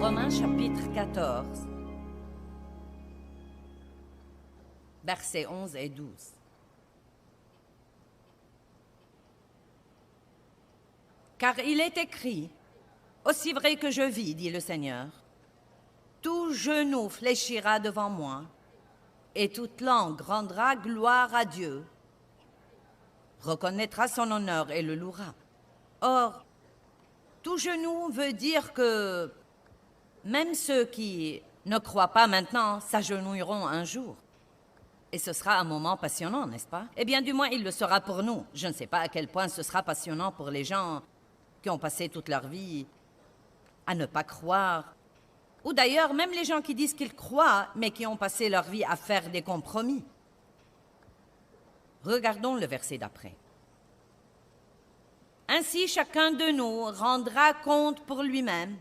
Romains chapitre 14, versets 11 et 12. Car il est écrit, « Aussi vrai que je vis, dit le Seigneur, tout genou fléchira devant moi, et toute langue rendra gloire à Dieu, reconnaîtra son honneur et le louera. » Or, tout genou veut dire que même ceux qui ne croient pas maintenant s'agenouilleront un jour. Et ce sera un moment passionnant, n'est-ce pas? Eh bien, du moins, il le sera pour nous. Je ne sais pas à quel point ce sera passionnant pour les gens qui ont passé toute leur vie à ne pas croire. Ou d'ailleurs, même les gens qui disent qu'ils croient, mais qui ont passé leur vie à faire des compromis. Regardons le verset d'après. Ainsi, chacun de nous rendra compte pour lui-même,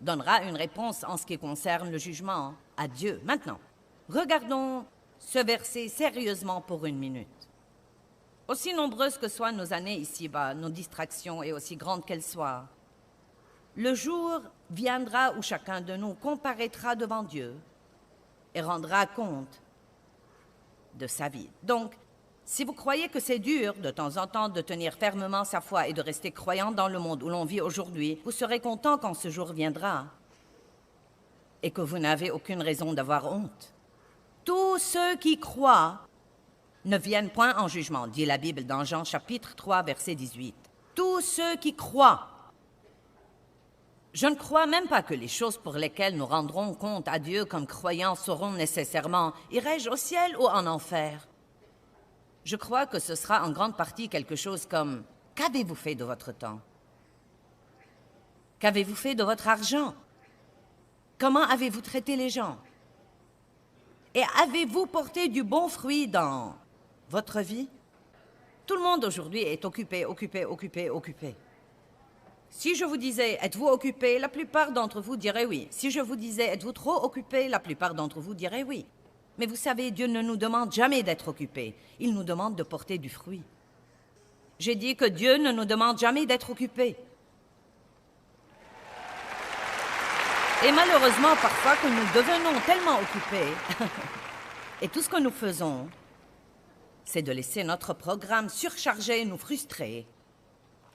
donnera une réponse en ce qui concerne le jugement à Dieu. Maintenant, regardons ce verset sérieusement pour une minute. Aussi nombreuses que soient nos années ici-bas, nos distractions et aussi grandes qu'elles soient, le jour viendra où chacun de nous comparaîtra devant Dieu et rendra compte de sa vie. Donc, si vous croyez que c'est dur de temps en temps de tenir fermement sa foi et de rester croyant dans le monde où l'on vit aujourd'hui, vous serez content quand ce jour viendra et que vous n'avez aucune raison d'avoir honte. Tous ceux qui croient ne viennent point en jugement, dit la Bible dans Jean chapitre 3, verset 18. Tous ceux qui croient. Je ne crois même pas que les choses pour lesquelles nous rendrons compte à Dieu comme croyants seront nécessairement « irai-je au ciel ou en enfer ?» Je crois que ce sera en grande partie quelque chose comme « qu'avez-vous fait de votre temps? Qu'avez-vous fait de votre argent? Comment avez-vous traité les gens? Et avez-vous porté du bon fruit dans votre vie? » Tout le monde aujourd'hui est occupé. Si je vous disais « êtes-vous occupé ?» la plupart d'entre vous diraient oui. Si je vous disais « êtes-vous trop occupé ?» la plupart d'entre vous diraient oui. Mais vous savez, Dieu ne nous demande jamais d'être occupés. Il nous demande de porter du fruit. J'ai dit que Dieu ne nous demande jamais d'être occupés. Et malheureusement, parfois, que nous devenons tellement occupés, et tout ce que nous faisons, c'est de laisser notre programme surchargé nous frustrer,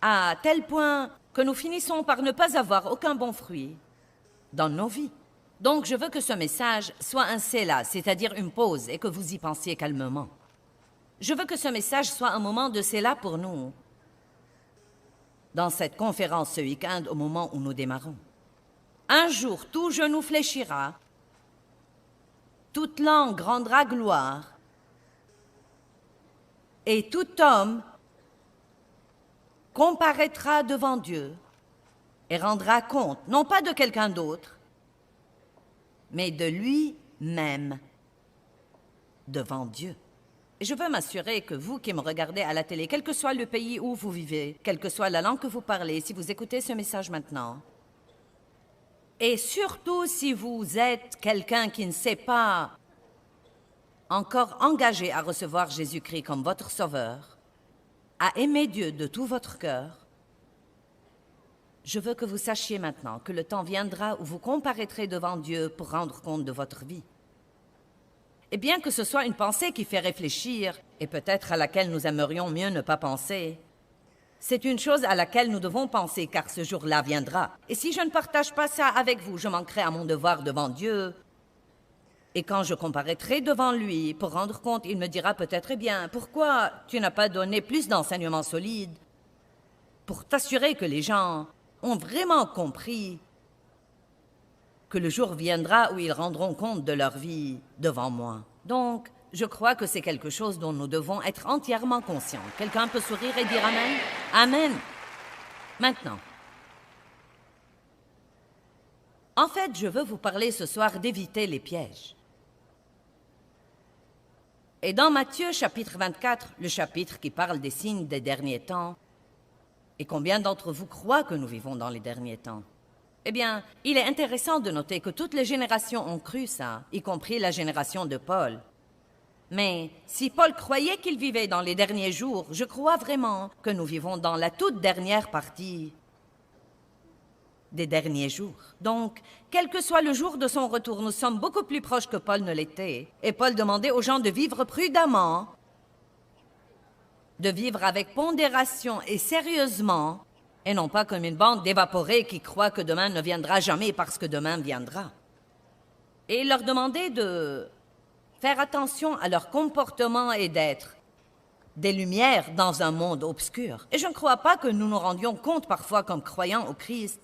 à tel point que nous finissons par ne pas avoir aucun bon fruit dans nos vies. Donc, je veux que ce message soit un Sélah, c'est-à-dire une pause, et que vous y pensiez calmement. Je veux que ce message soit un moment de Sélah pour nous, dans cette conférence ce week-end, au moment où nous démarrons. Un jour, tout genou fléchira, toute langue rendra gloire, et tout homme comparaîtra devant Dieu et rendra compte, non pas de quelqu'un d'autre, mais de lui-même devant Dieu. Et je veux m'assurer que vous qui me regardez à la télé, quel que soit le pays où vous vivez, quelle que soit la langue que vous parlez, si vous écoutez ce message maintenant, et surtout si vous êtes quelqu'un qui ne s'est pas encore engagé à recevoir Jésus-Christ comme votre sauveur, à aimer Dieu de tout votre cœur, je veux que vous sachiez maintenant que le temps viendra où vous comparaîtrez devant Dieu pour rendre compte de votre vie. Et bien que ce soit une pensée qui fait réfléchir, et peut-être à laquelle nous aimerions mieux ne pas penser, c'est une chose à laquelle nous devons penser, car ce jour-là viendra. Et si je ne partage pas ça avec vous, je manquerai à mon devoir devant Dieu. Et quand je comparaîtrai devant lui pour rendre compte, il me dira peut-être, eh bien, pourquoi tu n'as pas donné plus d'enseignements solides pour t'assurer que les gens ont vraiment compris que le jour viendra où ils rendront compte de leur vie devant moi. Donc, je crois que c'est quelque chose dont nous devons être entièrement conscients. Quelqu'un peut sourire et dire Amen? Amen. Maintenant, en fait, je veux vous parler ce soir d'éviter les pièges. Et dans Matthieu chapitre 24, le chapitre qui parle des signes des derniers temps, et combien d'entre vous croient que nous vivons dans les derniers temps? Eh bien, il est intéressant de noter que toutes les générations ont cru ça, y compris la génération de Paul. Mais si Paul croyait qu'il vivait dans les derniers jours, je crois vraiment que nous vivons dans la toute dernière partie des derniers jours. Donc, quel que soit le jour de son retour, nous sommes beaucoup plus proches que Paul ne l'était. Et Paul demandait aux gens de vivre prudemment, de vivre avec pondération et sérieusement, et non pas comme une bande d'évaporés qui croient que demain ne viendra jamais parce que demain viendra. Et il leur demandait de faire attention à leur comportement et d'être des lumières dans un monde obscur. Et je ne crois pas que nous nous rendions compte parfois comme croyants au Christ.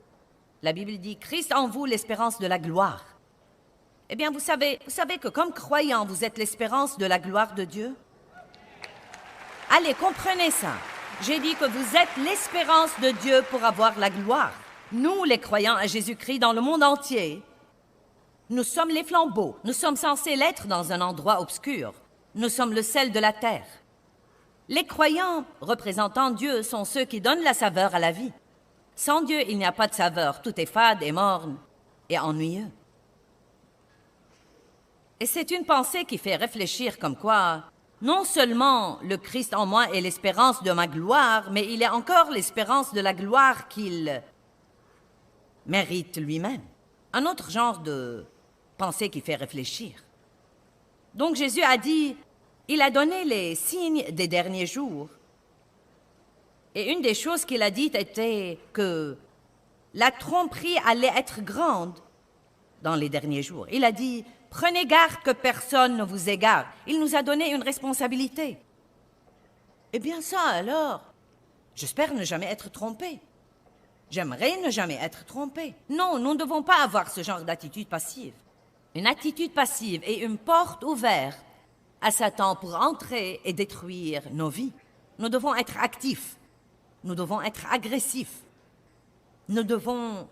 La Bible dit « Christ en vous, l'espérance de la gloire ». Eh bien, vous savez que comme croyants, vous êtes l'espérance de la gloire de Dieu? Allez, comprenez ça. J'ai dit que vous êtes l'espérance de Dieu pour avoir la gloire. Nous, les croyants à Jésus-Christ dans le monde entier, nous sommes les flambeaux. Nous sommes censés l'être dans un endroit obscur. Nous sommes le sel de la terre. Les croyants représentant Dieu sont ceux qui donnent la saveur à la vie. Sans Dieu, il n'y a pas de saveur. Tout est fade et morne et ennuyeux. Et c'est une pensée qui fait réfléchir comme quoi, non seulement le Christ en moi est l'espérance de ma gloire, mais il est encore l'espérance de la gloire qu'il mérite lui-même. Un autre genre de pensée qui fait réfléchir. Donc Jésus a dit, il a donné les signes des derniers jours. Et une des choses qu'il a dites était que la tromperie allait être grande dans les derniers jours. Il a dit, prenez garde que personne ne vous égare. Il nous a donné une responsabilité. Eh bien ça alors, j'espère ne jamais être trompé. J'aimerais ne jamais être trompé. Non, nous ne devons pas avoir ce genre d'attitude passive. Une attitude passive est une porte ouverte à Satan pour entrer et détruire nos vies. Nous devons être actifs. Nous devons être agressifs. Nous devons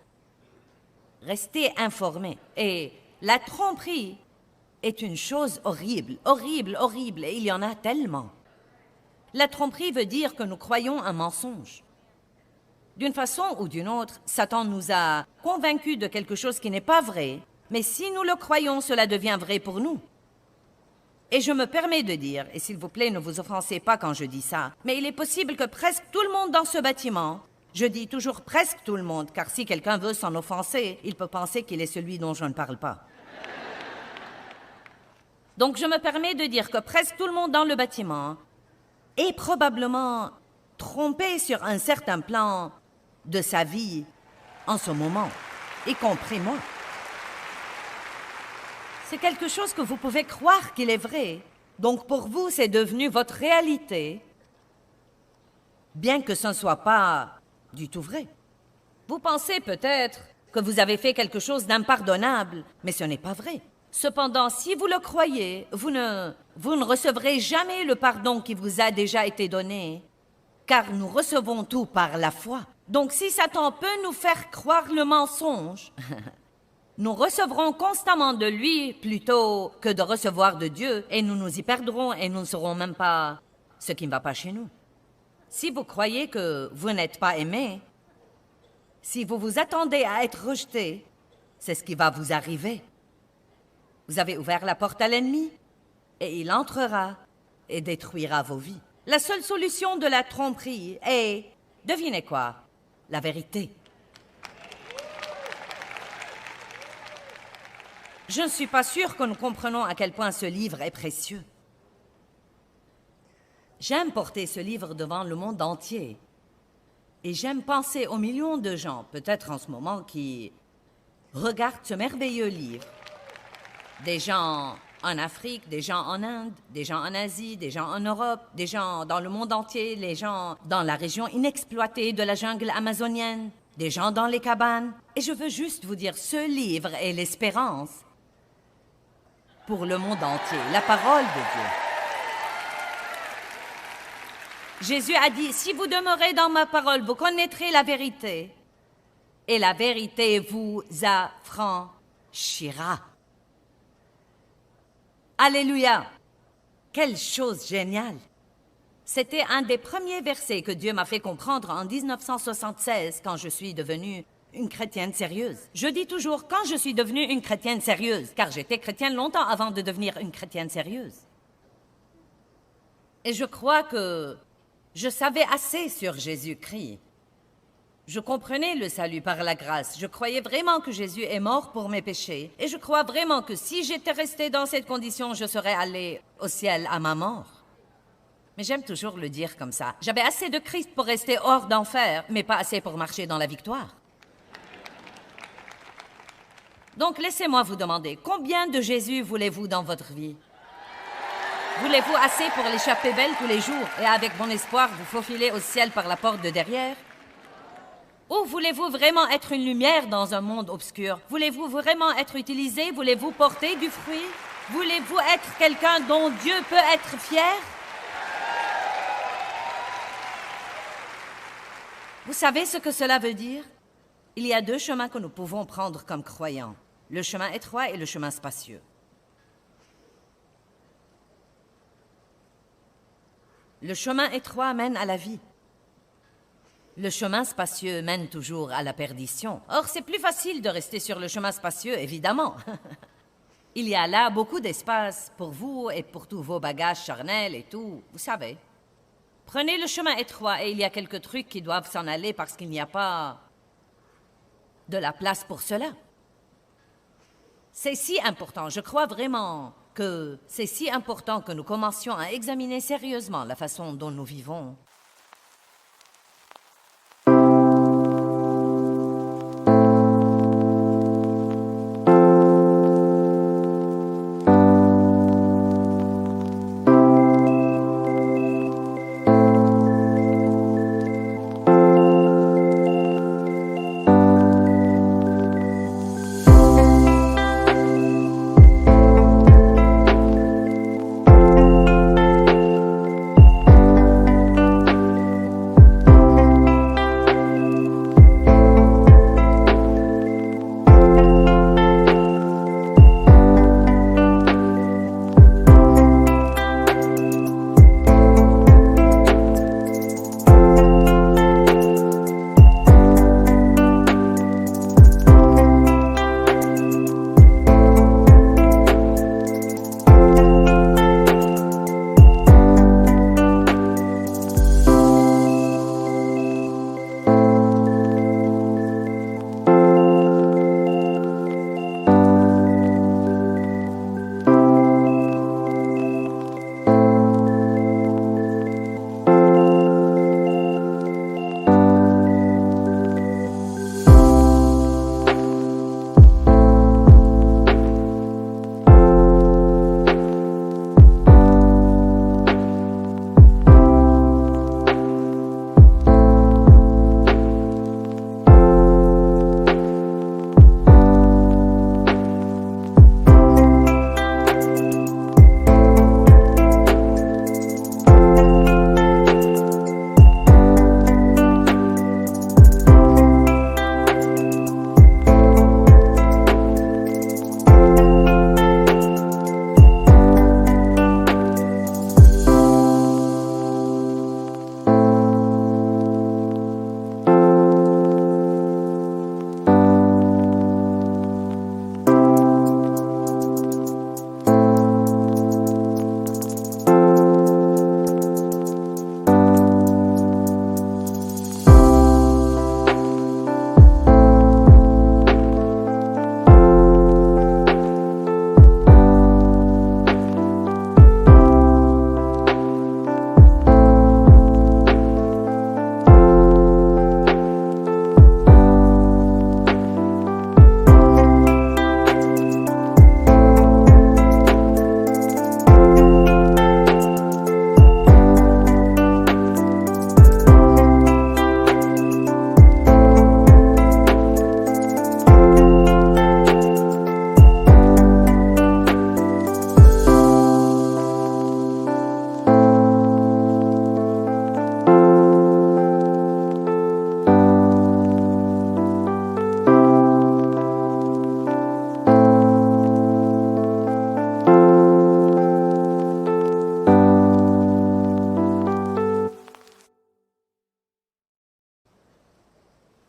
rester informés. Et la tromperie est une chose horrible, horrible, horrible, et il y en a tellement. La tromperie veut dire que nous croyons un mensonge. D'une façon ou d'une autre, Satan nous a convaincus de quelque chose qui n'est pas vrai, mais si nous le croyons, cela devient vrai pour nous. Et je me permets de dire, et s'il vous plaît, ne vous offensez pas quand je dis ça, mais il est possible que presque tout le monde dans ce bâtiment, je dis toujours presque tout le monde, car si quelqu'un veut s'en offenser, il peut penser qu'il est celui dont je ne parle pas. Donc je me permets de dire que presque tout le monde dans le bâtiment est probablement trompé sur un certain plan de sa vie en ce moment, y compris moi. C'est quelque chose que vous pouvez croire qu'il est vrai. Donc pour vous, c'est devenu votre réalité, bien que ce ne soit pas du tout vrai. Vous pensez peut-être que vous avez fait quelque chose d'impardonnable, mais ce n'est pas vrai. Cependant, si vous le croyez, vous ne recevrez jamais le pardon qui vous a déjà été donné, car nous recevons tout par la foi. Donc si Satan peut nous faire croire le mensonge, nous recevrons constamment de lui plutôt que de recevoir de Dieu, et nous nous y perdrons et nous ne saurons même pas ce qui ne va pas chez nous. Si vous croyez que vous n'êtes pas aimé, si vous vous attendez à être rejeté, c'est ce qui va vous arriver. Vous avez ouvert la porte à l'ennemi, et il entrera et détruira vos vies. La seule solution de la tromperie est, devinez quoi, la vérité. Je ne suis pas sûre que nous comprenons à quel point ce livre est précieux. J'aime porter ce livre devant le monde entier. Et j'aime penser aux millions de gens, peut-être en ce moment, qui regardent ce merveilleux livre. Des gens en Afrique, des gens en Inde, des gens en Asie, des gens en Europe, des gens dans le monde entier, les gens dans la région inexploitée de la jungle amazonienne, des gens dans les cabanes. Et je veux juste vous dire, ce livre est l'espérance pour le monde entier, la parole de Dieu. Jésus a dit, si vous demeurez dans ma parole, vous connaîtrez la vérité, et la vérité vous affranchira. Alléluia! Quelle chose géniale! C'était un des premiers versets que Dieu m'a fait comprendre en 1976 quand je suis devenue une chrétienne sérieuse. Je dis toujours quand je suis devenue une chrétienne sérieuse, car j'étais chrétienne longtemps avant de devenir une chrétienne sérieuse. Et je crois que je savais assez sur Jésus-Christ. Je comprenais le salut par la grâce. Je croyais vraiment que Jésus est mort pour mes péchés. Et je crois vraiment que si j'étais resté dans cette condition, je serais allé au ciel à ma mort. Mais j'aime toujours le dire comme ça. J'avais assez de Christ pour rester hors d'enfer, mais pas assez pour marcher dans la victoire. Donc laissez-moi vous demander, combien de Jésus voulez-vous dans votre vie? Voulez-vous assez pour l'échapper belle tous les jours et avec bon espoir vous faufiler au ciel par la porte de derrière? Ou voulez-vous vraiment être une lumière dans un monde obscur? Voulez-vous vraiment être utilisé? Voulez-vous porter du fruit? Voulez-vous être quelqu'un dont Dieu peut être fier? Vous savez ce que cela veut dire? Il y a deux chemins que nous pouvons prendre comme croyants, le chemin étroit et le chemin spacieux. Le chemin étroit mène à la vie. Le chemin spacieux mène toujours à la perdition. Or, c'est plus facile de rester sur le chemin spacieux, évidemment. Il y a là beaucoup d'espace pour vous et pour tous vos bagages charnels et tout, vous savez. Prenez le chemin étroit et il y a quelques trucs qui doivent s'en aller parce qu'il n'y a pas de la place pour cela. C'est si important, je crois vraiment que c'est si important que nous commencions à examiner sérieusement la façon dont nous vivons.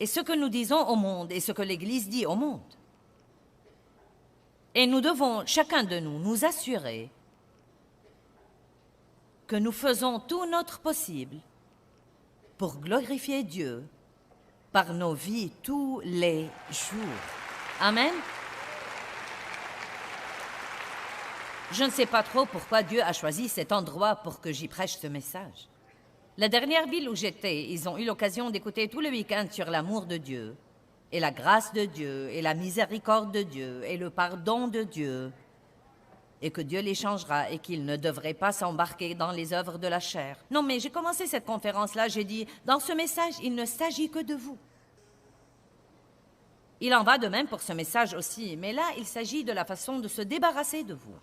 et ce que nous disons au monde et ce que l'Église dit au monde. Et nous devons, chacun de nous, nous assurer que nous faisons tout notre possible pour glorifier Dieu par nos vies tous les jours. Amen. Je ne sais pas trop pourquoi Dieu a choisi cet endroit pour que j'y prêche ce message. La dernière ville où j'étais, ils ont eu l'occasion d'écouter tout le week-end sur l'amour de Dieu, et la grâce de Dieu, et la miséricorde de Dieu, et le pardon de Dieu, et que Dieu les changera, et qu'ils ne devraient pas s'embarquer dans les œuvres de la chair. Non, mais j'ai commencé cette conférence-là, j'ai dit, dans ce message, il ne s'agit que de vous. Il en va de même pour ce message aussi, mais là, il s'agit de la façon de se débarrasser de vous.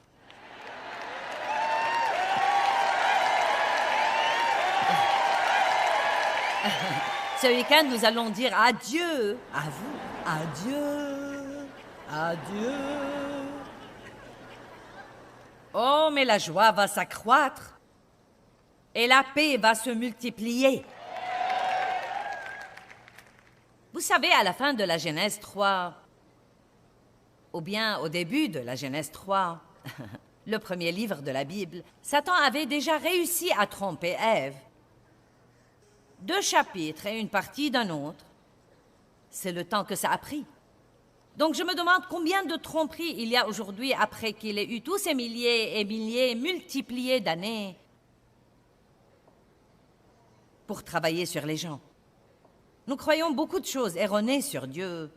Ce week-end, nous allons dire adieu à vous. Adieu, adieu. Oh, mais la joie va s'accroître et la paix va se multiplier. Vous savez, à la fin de la Genèse 3, ou bien au début de la Genèse 3, le premier livre de la Bible, Satan avait déjà réussi à tromper Ève. 2 chapitres et une partie d'un autre, c'est le temps que ça a pris. Donc je me demande combien de tromperies il y a aujourd'hui après qu'il ait eu tous ces milliers et milliers multipliés d'années pour travailler sur les gens. Nous croyons beaucoup de choses erronées sur Dieu.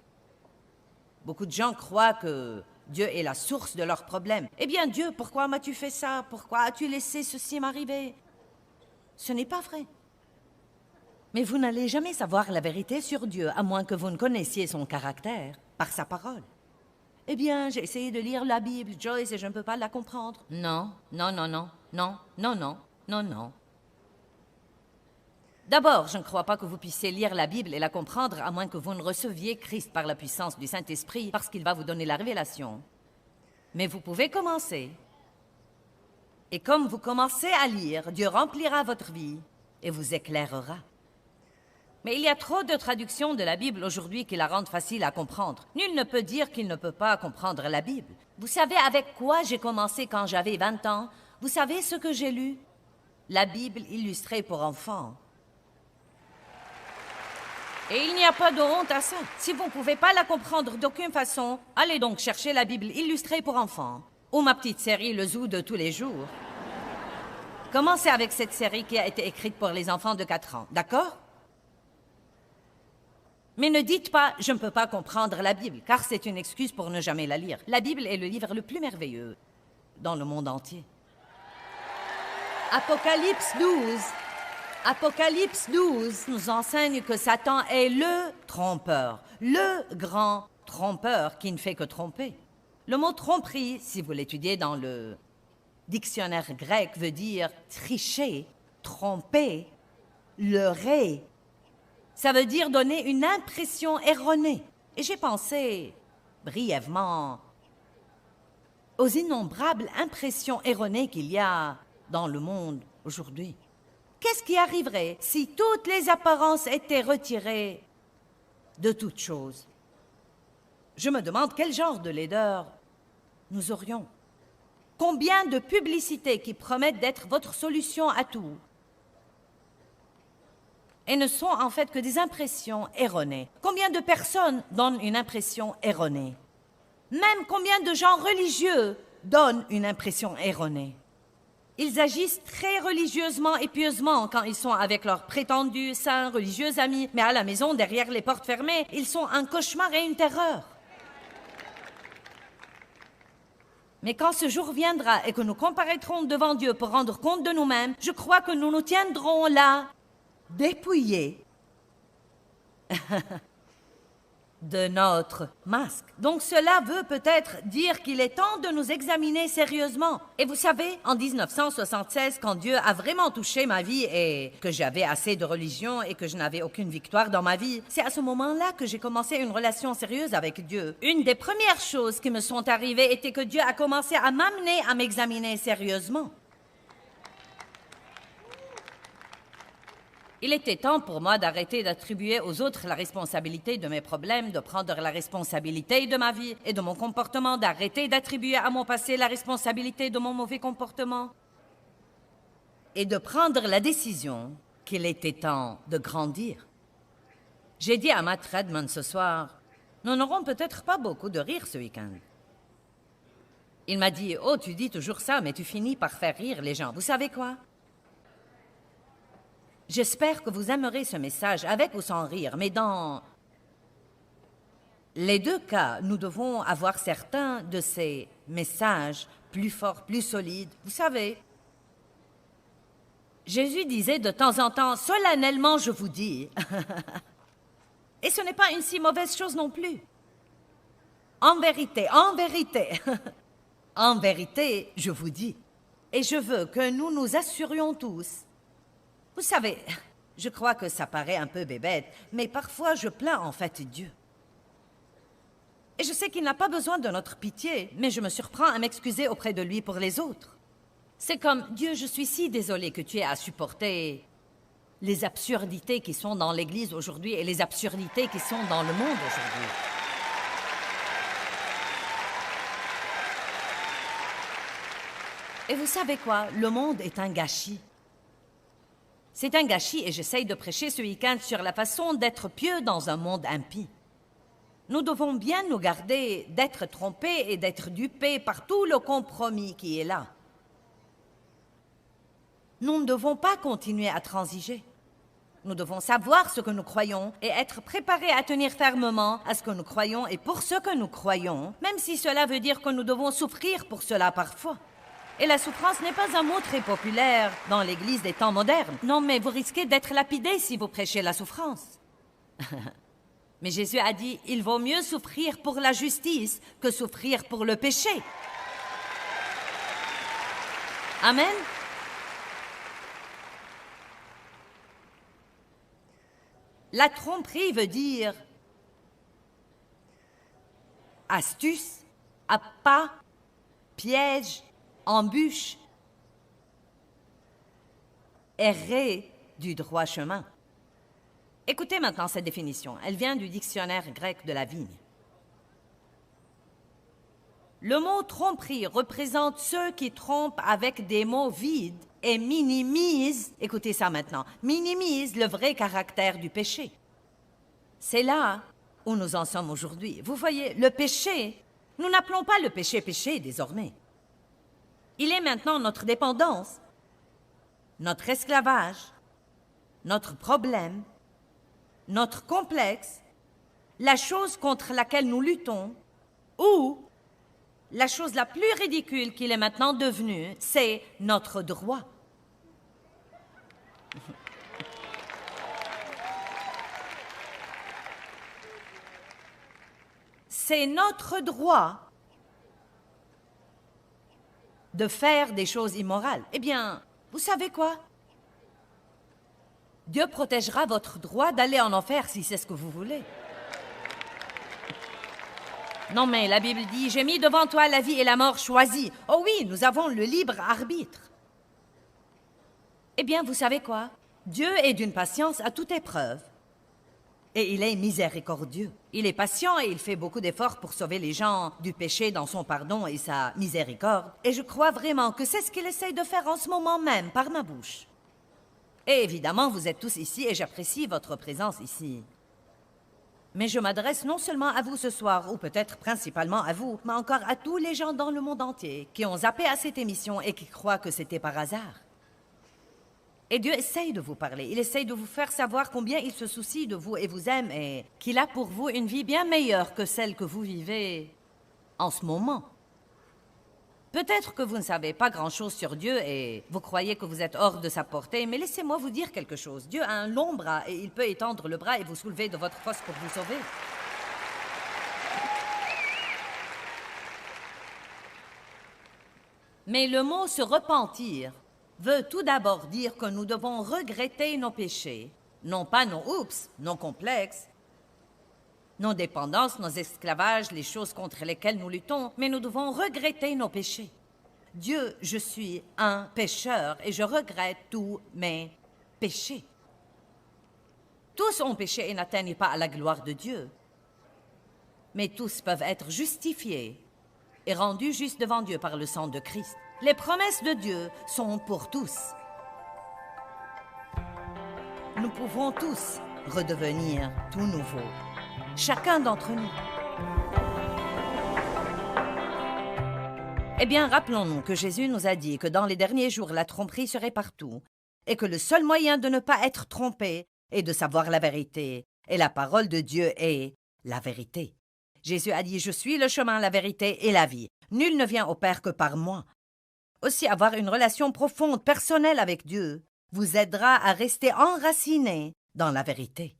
Beaucoup de gens croient que Dieu est la source de leurs problèmes. Eh bien Dieu, pourquoi m'as-tu fait ça? Pourquoi as-tu laissé ceci m'arriver? Ce n'est pas vrai. Mais vous n'allez jamais savoir la vérité sur Dieu, à moins que vous ne connaissiez son caractère, par sa parole. Eh bien, j'ai essayé de lire la Bible, Joyce, et je ne peux pas la comprendre. Non, non, non, non, non, non, non, non, non. D'abord, je ne crois pas que vous puissiez lire la Bible et la comprendre, à moins que vous ne receviez Christ par la puissance du Saint-Esprit, parce qu'il va vous donner la révélation. Mais vous pouvez commencer. Et comme vous commencez à lire, Dieu remplira votre vie et vous éclairera. Mais il y a trop de traductions de la Bible aujourd'hui qui la rendent facile à comprendre. Nul ne peut dire qu'il ne peut pas comprendre la Bible. Vous savez avec quoi j'ai commencé quand j'avais 20 ans? Vous savez ce que j'ai lu? La Bible illustrée pour enfants. Et il n'y a pas de honte à ça. Si vous ne pouvez pas la comprendre d'aucune façon, allez donc chercher la Bible illustrée pour enfants. Ou ma petite série Le Zoo de tous les jours. Commencez avec cette série qui a été écrite pour les enfants de 4 ans, d'accord? Mais ne dites pas « je ne peux pas comprendre la Bible », car c'est une excuse pour ne jamais la lire. La Bible est le livre le plus merveilleux dans le monde entier. Apocalypse 12 nous enseigne que Satan est le trompeur, le grand trompeur qui ne fait que tromper. Le mot tromperie, si vous l'étudiez dans le dictionnaire grec, veut dire tricher, tromper, leurrer. Ça veut dire donner une impression erronée. Et j'ai pensé, brièvement, aux innombrables impressions erronées qu'il y a dans le monde aujourd'hui. Qu'est-ce qui arriverait si toutes les apparences étaient retirées de toutes choses? Je me demande quel genre de laideur nous aurions. Combien de publicités qui promettent d'être votre solution à tout et ne sont en fait que des impressions erronées. Combien de personnes donnent une impression erronée? Même combien de gens religieux donnent une impression erronée? Ils agissent très religieusement et pieusement quand ils sont avec leurs prétendus saints religieux amis, mais à la maison, derrière les portes fermées, ils sont un cauchemar et une terreur. Mais quand ce jour viendra et que nous comparaîtrons devant Dieu pour rendre compte de nous-mêmes, je crois que nous nous tiendrons là, dépouillés de notre masque. Donc cela veut peut-être dire qu'il est temps de nous examiner sérieusement. Et vous savez, en 1976, quand Dieu a vraiment touché ma vie et que j'avais assez de religion et que je n'avais aucune victoire dans ma vie, c'est à ce moment-là que j'ai commencé une relation sérieuse avec Dieu. Une des premières choses qui me sont arrivées était que Dieu a commencé à m'amener à m'examiner sérieusement. Il était temps pour moi d'arrêter d'attribuer aux autres la responsabilité de mes problèmes, de prendre la responsabilité de ma vie et de mon comportement, d'arrêter d'attribuer à mon passé la responsabilité de mon mauvais comportement et de prendre la décision qu'il était temps de grandir. J'ai dit à Matt Redman ce soir, nous n'aurons peut-être pas beaucoup de rire ce week-end. Il m'a dit, oh, tu dis toujours ça, mais tu finis par faire rire les gens. Vous savez quoi? J'espère que vous aimerez ce message avec ou sans rire, mais dans les deux cas, nous devons avoir certains de ces messages plus forts, plus solides. Vous savez, Jésus disait de temps en temps, solennellement je vous dis, et ce n'est pas une si mauvaise chose non plus. En vérité, en vérité, je vous dis, et je veux que nous nous assurions tous. Vous savez, je crois que ça paraît un peu bébête, mais parfois je plains en fait Dieu. Et je sais qu'il n'a pas besoin de notre pitié, mais je me surprends à m'excuser auprès de lui pour les autres. C'est comme, Dieu, je suis si désolée que tu aies à supporter les absurdités qui sont dans l'Église aujourd'hui et les absurdités qui sont dans le monde aujourd'hui. Et vous savez quoi? Le monde est un gâchis. C'est un gâchis et j'essaye de prêcher ce week-end sur la façon d'être pieux dans un monde impie. Nous devons bien nous garder d'être trompés et d'être dupés par tout le compromis qui est là. Nous ne devons pas continuer à transiger. Nous devons savoir ce que nous croyons et être préparés à tenir fermement à ce que nous croyons et pour ce que nous croyons, même si cela veut dire que nous devons souffrir pour cela parfois. Et la souffrance n'est pas un mot très populaire dans l'Église des temps modernes. Non, mais vous risquez d'être lapidé si vous prêchez la souffrance. Mais Jésus a dit, il vaut mieux souffrir pour la justice que souffrir pour le péché. Amen. La tromperie veut dire astuce, appât, piège, embûche, errer du droit chemin. Écoutez maintenant cette définition. Elle vient du dictionnaire grec de la vigne. Le mot tromperie représente ceux qui trompent avec des mots vides et minimisent, écoutez ça maintenant, minimisent le vrai caractère du péché. C'est là où nous en sommes aujourd'hui. Vous voyez, le péché, nous n'appelons pas le péché péché désormais. Il est maintenant notre dépendance, notre esclavage, notre problème, notre complexe, la chose contre laquelle nous luttons, ou la chose la plus ridicule qu'il est maintenant devenu, c'est notre droit. C'est notre droit de faire des choses immorales. Eh bien, vous savez quoi? Dieu protégera votre droit d'aller en enfer si c'est ce que vous voulez. Non, mais la Bible dit, j'ai mis devant toi la vie et la mort choisie. Oh oui, nous avons le libre arbitre. Eh bien, vous savez quoi? Dieu est d'une patience à toute épreuve. Et il est miséricordieux. Il est patient et il fait beaucoup d'efforts pour sauver les gens du péché dans son pardon et sa miséricorde. Et je crois vraiment que c'est ce qu'il essaye de faire en ce moment même par ma bouche. Et évidemment, vous êtes tous ici et j'apprécie votre présence ici. Mais je m'adresse non seulement à vous ce soir, ou peut-être principalement à vous, mais encore à tous les gens dans le monde entier qui ont zappé à cette émission et qui croient que c'était par hasard. Et Dieu essaye de vous parler, il essaye de vous faire savoir combien il se soucie de vous et vous aime et qu'il a pour vous une vie bien meilleure que celle que vous vivez en ce moment. Peut-être que vous ne savez pas grand-chose sur Dieu et vous croyez que vous êtes hors de sa portée, mais laissez-moi vous dire quelque chose. Dieu a un long bras et il peut étendre le bras et vous soulever de votre fosse pour vous sauver. Mais le mot « se repentir » veut tout d'abord dire que nous devons regretter nos péchés, non pas nos oups, nos complexes, nos dépendances, nos esclavages, les choses contre lesquelles nous luttons, mais nous devons regretter nos péchés. Dieu, je suis un pécheur et je regrette tous mes péchés. Tous ont péché et n'atteignent pas à la gloire de Dieu. Mais tous peuvent être justifiés et rendus justes devant Dieu par le sang de Christ. Les promesses de Dieu sont pour tous. Nous pouvons tous redevenir tout nouveau. Chacun d'entre nous. Eh bien, rappelons-nous que Jésus nous a dit que dans les derniers jours, la tromperie serait partout, et que le seul moyen de ne pas être trompé est de savoir la vérité, et la parole de Dieu est la vérité. Jésus a dit « Je suis le chemin, la vérité et la vie. Nul ne vient au Père que par moi. » Aussi, avoir une relation profonde, personnelle avec Dieu, vous aidera à rester enraciné dans la vérité.